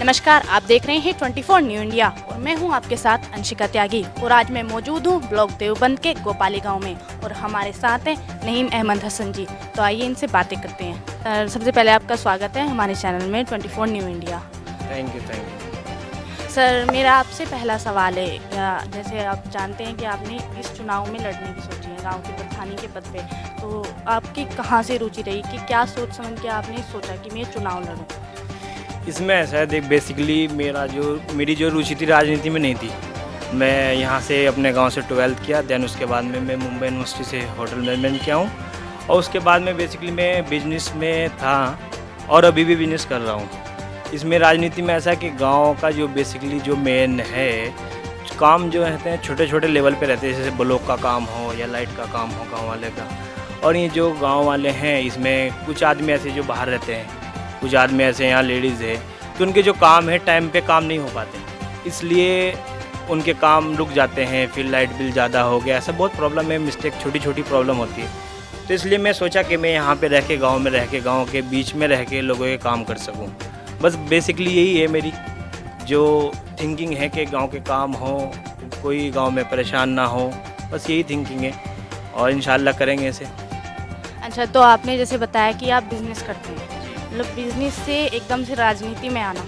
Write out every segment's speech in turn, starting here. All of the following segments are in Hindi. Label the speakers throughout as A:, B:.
A: नमस्कार, आप देख रहे हैं 24 न्यू इंडिया और मैं हूं आपके साथ अंशिका त्यागी। और आज मैं मौजूद हूं ब्लॉक देवबंद के गोपाली गांव में और हमारे साथ हैं नईम अहमद हसन जी। तो आइए इनसे बातें करते हैं। सबसे पहले आपका स्वागत है हमारे चैनल में 24 new India.
B: Thank you.
A: Sir, मेरा आपसे पहला सवाल है, जैसे आप जानते हैं कि आपने इस चुनाव में लड़ने की सोची है गाँव के प्रधानी के पद पे, तो आपकी कहाँ से रुचि रही कि क्या सोच समझ के आपने सोचा कि मैं चुनाव लड़ूँ?
B: इसमें ऐसा है, देख बेसिकली मेरी जो रुचि थी राजनीति में नहीं थी। मैं यहाँ से अपने गांव से 12th किया, देन उसके बाद में मैं मुंबई यूनिवर्सिटी से होटल मैनेजमेंट किया हूँ और उसके बाद में बेसिकली मैं बिजनेस में था और अभी भी बिजनेस कर रहा हूँ। इसमें राजनीति में ऐसा है कि गांव का जो बेसिकली जो मेन है काम जो रहते हैं छोटे छोटे लेवल पे रहते हैं, जैसे ब्लॉक का काम हो या लाइट का काम हो गाँव वाले का। और ये जो गाँव वाले हैं इसमें कुछ आदमी ऐसे जो बाहर रहते हैं, कुछ आदमी ऐसे यहाँ लेडीज़ है, तो उनके जो काम है टाइम पे काम नहीं हो पाते, इसलिए उनके काम रुक जाते हैं। फिर लाइट बिल ज़्यादा हो गया, ऐसा बहुत प्रॉब्लम है, मिस्टेक छोटी छोटी प्रॉब्लम होती है। तो इसलिए मैं सोचा कि मैं यहाँ पे रह के गाँव में रह के गाँव के बीच में रह के लोगों के काम कर सकूँ। बस बेसिकली यही है मेरी जो थिंकिंग है कि गाँव के काम हो, कोई गाँव में परेशान ना हो, बस यही थिंकिंग है और इंशाल्लाह करेंगे ऐसे।
A: अच्छा, तो आपने जैसे बताया कि आप बिजनेस करते हैं, मतलब बिजनेस से एकदम से राजनीति में आना,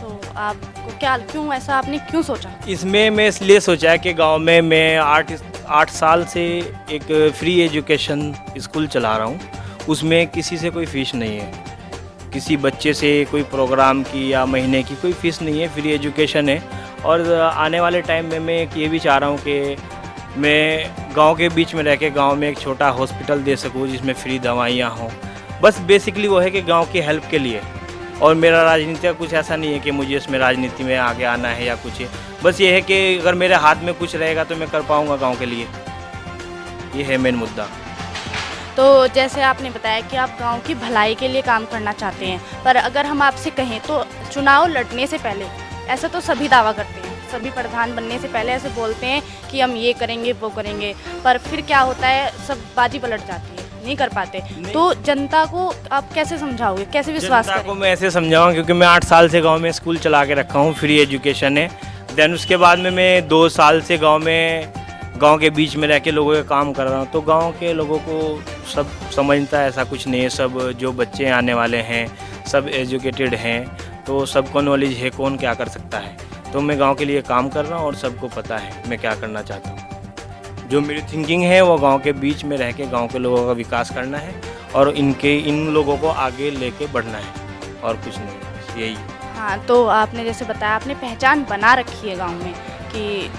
A: तो आपको क्यों ऐसा आपने क्यों सोचा?
B: इसमें मैं इसलिए सोचा है कि गांव में मैं 8 साल से एक फ्री एजुकेशन स्कूल चला रहा हूं। उसमें किसी से कोई फ़ीस नहीं है, किसी बच्चे से कोई प्रोग्राम की या महीने की कोई फ़ीस नहीं है, फ्री एजुकेशन है। और आने वाले टाइम में मैं ये भी चाह रहा हूँ कि मैं गाँव के बीच में रह के गाँव में एक छोटा हॉस्पिटल दे सकूँ जिसमें फ्री दवाइयाँ हों। बस बेसिकली वो है कि गांव की हेल्प के लिए। और मेरा राजनीति का कुछ ऐसा नहीं है कि मुझे इसमें राजनीति में आगे आना है या कुछ है, बस ये है कि अगर मेरे हाथ में कुछ रहेगा तो मैं कर पाऊँगा गांव के लिए, ये है मेन मुद्दा।
A: तो जैसे आपने बताया कि आप गांव की भलाई के लिए काम करना चाहते हैं, पर अगर हम आपसे कहें तो चुनाव लड़ने से पहले, ऐसा तो सभी दावा करते हैं, सभी प्रधान बनने से पहले ऐसे बोलते हैं कि हम ये करेंगे वो करेंगे, पर फिर क्या होता है, सब बाजी पलट जाती है, नहीं कर पाते। तो जनता को आप कैसे समझाओगे, कैसे विश्वास करेंगे?
B: जनता को मैं ऐसे समझाऊंगा क्योंकि मैं 8 साल से गांव में स्कूल चला के रखा हूं, फ्री एजुकेशन है। देन उसके बाद में मैं 2 साल से गांव के बीच में रह के लोगों के काम कर रहा हूं। तो गांव के लोगों को सब समझता है, ऐसा कुछ नहीं है। सब जो बच्चे आने वाले हैं सब एजुकेटेड हैं, तो सबको नॉलेज है कौन क्या कर सकता है। तो मैं गाँव के लिए काम कर रहा हूँ और सबको पता है मैं क्या करना चाहता हूँ। जो मेरी थिंकिंग है वो गांव के बीच में रह के गांव के लोगों का विकास करना है और इन लोगों को आगे लेके बढ़ना है और कुछ नहीं, यही।
A: हाँ, तो आपने जैसे बताया आपने पहचान बना रखी है गांव में कि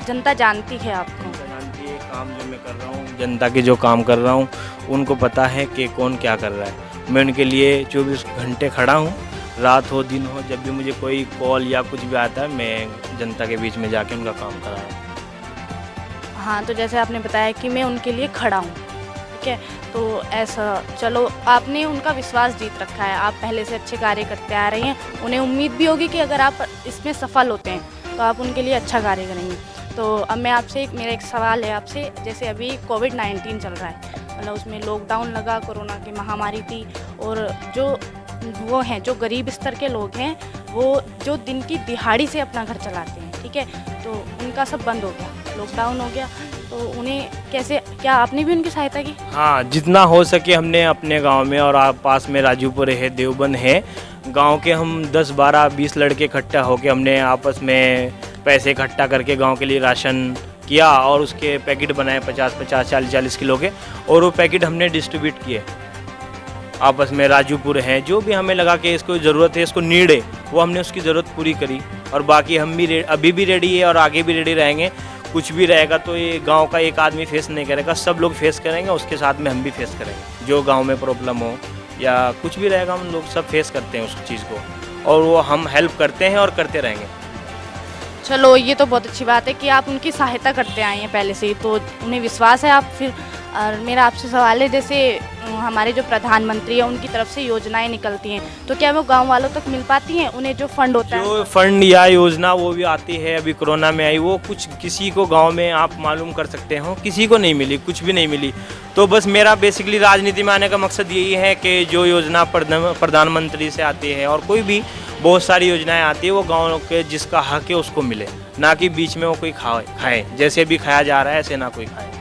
A: जनता जानती है आपको।
B: जनता जानती है काम जो मैं कर रहा हूँ, जनता के जो काम कर रहा हूँ उनको पता है कि कौन क्या कर रहा है। मैं उनके लिए 24 घंटे खड़ा हूँ, रात हो दिन हो, जब भी मुझे कोई कॉल या कुछ भी आता है मैं जनता के बीच में जाके उनका काम करा रहा हूँ।
A: हाँ, तो जैसे आपने बताया कि मैं उनके लिए खड़ा हूँ, ठीक है, तो ऐसा चलो आपने उनका विश्वास जीत रखा है, आप पहले से अच्छे कार्य करते आ रहे हैं, उन्हें उम्मीद भी होगी कि अगर आप इसमें सफल होते हैं तो आप उनके लिए अच्छा कार्य करेंगे। तो अब मैं आपसे मेरा एक सवाल है आपसे, जैसे अभी कोविड-19 चल रहा है, मतलब उसमें लॉकडाउन लगा, कोरोना की महामारी थी, और जो गरीब स्तर के लोग हैं वो जो दिन की दिहाड़ी से अपना घर चलाते हैं, ठीक है, तो उनका सब बंद हो गया, लॉकडाउन हो गया, तो उन्हें कैसे, क्या आपने भी उनकी सहायता की?
B: हाँ, जितना हो सके हमने अपने गांव में और पास में राजूपुर है, देवबंद है, गांव के हम 10, 12, 20 लड़के इकट्ठा होके हमने आपस में पैसे इकट्ठा करके गांव के लिए राशन किया और उसके पैकेट बनाए 50-50, 40-40 किलो के, और वो पैकेट हमने डिस्ट्रीब्यूट किए आपस में। राजूपुर है, जो भी हमें लगा कि इसको ज़रूरत है, इसको नीड है, वो हमने उसकी ज़रूरत पूरी करी। और बाकी हम भी अभी भी रेडी है और आगे भी रेडी रहेंगे। कुछ भी रहेगा तो ये गांव का एक आदमी फेस नहीं करेगा, सब लोग फेस करेंगे, उसके साथ में हम भी फेस करेंगे। जो गांव में प्रॉब्लम हो या कुछ भी रहेगा हम लोग सब फेस करते हैं उस चीज़ को, और वो हम हेल्प करते हैं और करते रहेंगे।
A: चलो, ये तो बहुत अच्छी बात है कि आप उनकी सहायता करते आए हैं पहले से ही, तो उन्हें विश्वास है आप फिर। और मेरा आपसे सवाल है, जैसे हमारे जो प्रधानमंत्री हैं उनकी तरफ से योजनाएं निकलती हैं, तो क्या वो गांव वालों तक मिल पाती हैं? उन्हें जो फंड होता है,
B: जो फंड या योजना वो भी आती है, अभी कोरोना में आई, वो कुछ किसी को गांव में आप मालूम कर सकते हो, किसी को नहीं मिली, कुछ भी नहीं मिली। तो बस मेरा बेसिकली राजनीति में आने का मकसद यही है कि जो योजना प्रधानमंत्री से आती है और कोई भी, बहुत सारी योजनाएं आती है, वो गाँव के जिसका हक है उसको मिले, ना कि बीच में वो कोई खाए। जैसे भी खाया जा रहा है ऐसे ना कोई खाए।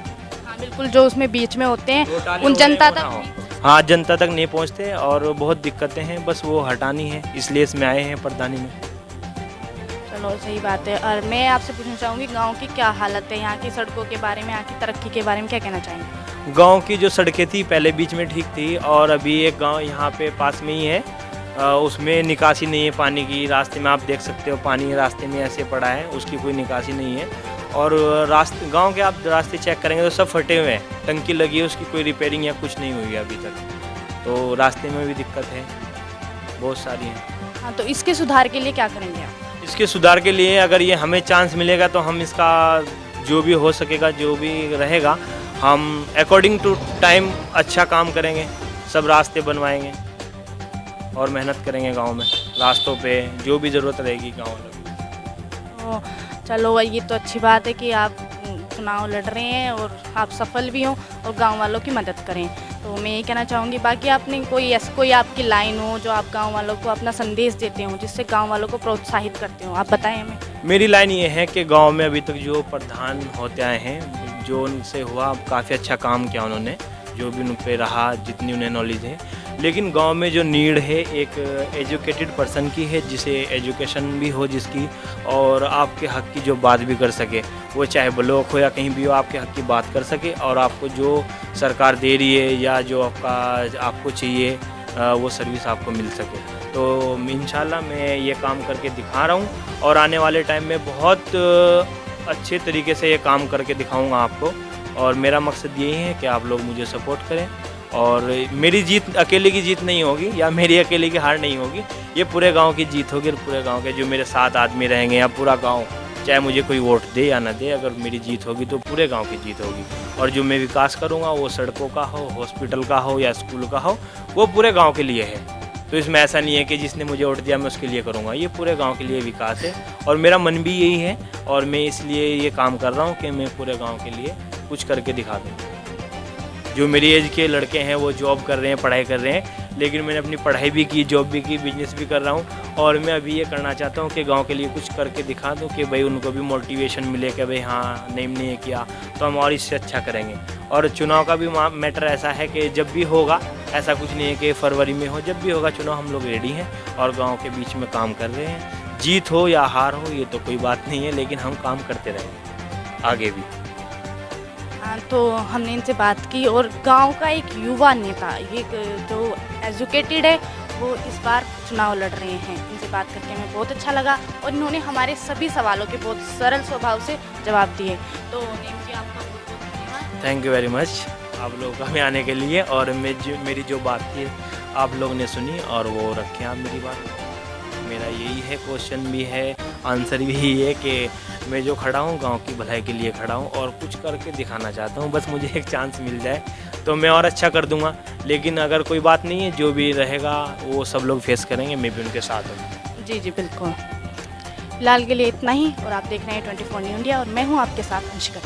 A: हाँ बिल्कुल, जो उसमें बीच में होते हैं
B: घोटाले
A: उन
B: हो रहे
A: जनता
B: हैं, वो ना
A: तक
B: हो। हाँ, जनता तक नहीं पहुँचते और बहुत दिक्कतें हैं, बस वो हटानी है, इसलिए इसमें आए हैं प्रधानी में।
A: चलो सही बात है। और मैं आपसे पूछना चाहूँगी गांव की क्या हालत है, यहाँ की सड़कों के बारे में, यहाँ की तरक्की के बारे में क्या कहना चाहेंगे?
B: गांव की जो सड़कें थी पहले बीच में ठीक थी, और अभी एक गांव यहाँ पे पास में ही है, उसमें निकासी नहीं है पानी की। रास्ते में आप देख सकते हो पानी रास्ते में ऐसे पड़ा है, उसकी कोई निकासी नहीं है। और रास्ते गांव के आप रास्ते चेक करेंगे तो सब फटे हुए हैं, टंकी लगी है, उसकी कोई रिपेयरिंग या कुछ नहीं हुई है अभी तक। तो रास्ते में भी दिक्कत है, बहुत सारी है।
A: हाँ, तो इसके सुधार के लिए क्या करेंगे आप?
B: इसके सुधार के लिए अगर ये हमें चांस मिलेगा तो हम इसका जो भी हो सकेगा, जो भी रहेगा, हम अकॉर्डिंग टू टाइम अच्छा काम करेंगे, सब रास्ते बनवाएंगे और मेहनत करेंगे गांव में रास्तों पे, जो भी ज़रूरत रहेगी गांव वालों
A: तो चलो ये तो अच्छी बात है कि आप चुनाव लड़ रहे हैं और आप सफल भी हों और गांव वालों की मदद करें। तो मैं यही कहना चाहूँगी, बाकी आपने कोई आपकी लाइन हो जो आप गांव वालों को अपना संदेश देते हो, जिससे गांव वालों को प्रोत्साहित करते हो, आप बताएं हमें।
B: मेरी लाइन ये है कि गांव में अभी तक जो प्रधान होते आए हैं, जो उनसे हुआ काफ़ी अच्छा काम किया उन्होंने, जो भी उन पे रहा, जितनी उन्हें नॉलेज है। लेकिन गांव में जो नीड है एक एजुकेटेड पर्सन की है, जिसे एजुकेशन भी हो जिसकी, और आपके हक की जो बात भी कर सके, वो चाहे ब्लॉक हो या कहीं भी हो, आपके हक की बात कर सके और आपको जो सरकार दे रही है या जो आपको चाहिए वो सर्विस आपको मिल सके। तो इंशाल्लाह मैं ये काम करके दिखा रहा हूँ और आने वाले टाइम में बहुत अच्छे तरीके से ये काम करके दिखाऊंगा आपको। और मेरा मकसद यही है कि आप लोग मुझे सपोर्ट करें, और मेरी जीत अकेले की जीत नहीं होगी या मेरी अकेले की हार नहीं होगी, ये पूरे गांव की जीत होगी। और पूरे गांव के जो मेरे 7 आदमी रहेंगे या पूरा गांव, चाहे मुझे कोई वोट दे या ना दे, अगर मेरी जीत होगी तो पूरे गांव की जीत होगी। और जो मैं विकास करूंगा वो सड़कों का हो, हॉस्पिटल का हो या स्कूल का हो, वो पूरे गाँव के लिए है। तो इसमें ऐसा नहीं है कि जिसने मुझे वोट दिया मैं उसके लिए करूँगा, ये पूरे गांव के लिए विकास है। और मेरा मन भी यही है और मैं इसलिए ये काम कर रहा हूँ कि मैं पूरे गाँव के लिए कुछ करके दिखा दूँ। जो मेरी एज के लड़के हैं वो जॉब कर रहे हैं, पढ़ाई कर रहे हैं, लेकिन मैंने अपनी पढ़ाई भी की, जॉब भी की, बिजनेस भी कर रहा हूँ। और मैं अभी ये करना चाहता हूँ कि गांव के लिए कुछ करके दिखा दूँ कि भाई उनको भी मोटिवेशन मिले कि भाई हाँ नहीं ये किया तो हम और इससे अच्छा करेंगे। और चुनाव का भी मैटर ऐसा है कि जब भी होगा, ऐसा कुछ नहीं है कि फरवरी में हो, जब भी होगा चुनाव हम लोग रेडी हैं और गाँव के बीच में काम कर रहे हैं। जीत हो या हार हो ये तो कोई बात नहीं है, लेकिन हम काम करते रहेंगे आगे भी।
A: हाँ, तो हमने इनसे बात की और गांव का एक युवा नेता, ये जो एजुकेटेड है, वो इस बार चुनाव लड़ रहे हैं। इनसे बात करके हमें बहुत अच्छा लगा और इन्होंने हमारे सभी सवालों के बहुत सरल स्वभाव से जवाब दिए। तो नेम जी आपका बहुत बहुत धन्यवाद।
B: थैंक यू वेरी मच आप लोगों का में आने के लिए, और मेरी जो बात थी आप लोग ने सुनी और वो रखें आप मेरी बात। मेरा यही है, क्वेश्चन भी है, आंसर भी यही है कि मैं जो खड़ा हूँ गांव की भलाई के लिए खड़ा हूँ और कुछ करके दिखाना चाहता हूँ। बस मुझे एक चांस मिल जाए तो मैं और अच्छा कर दूँगा। लेकिन अगर कोई बात नहीं है, जो भी रहेगा वो सब लोग फेस करेंगे, मैं भी उनके साथ हूँ।
A: जी जी बिल्कुल। फिलहाल के लिए इतना ही और आप देख रहे हैं 24 न्यू इंडिया और मैं हूँ आपके साथ अंशिका।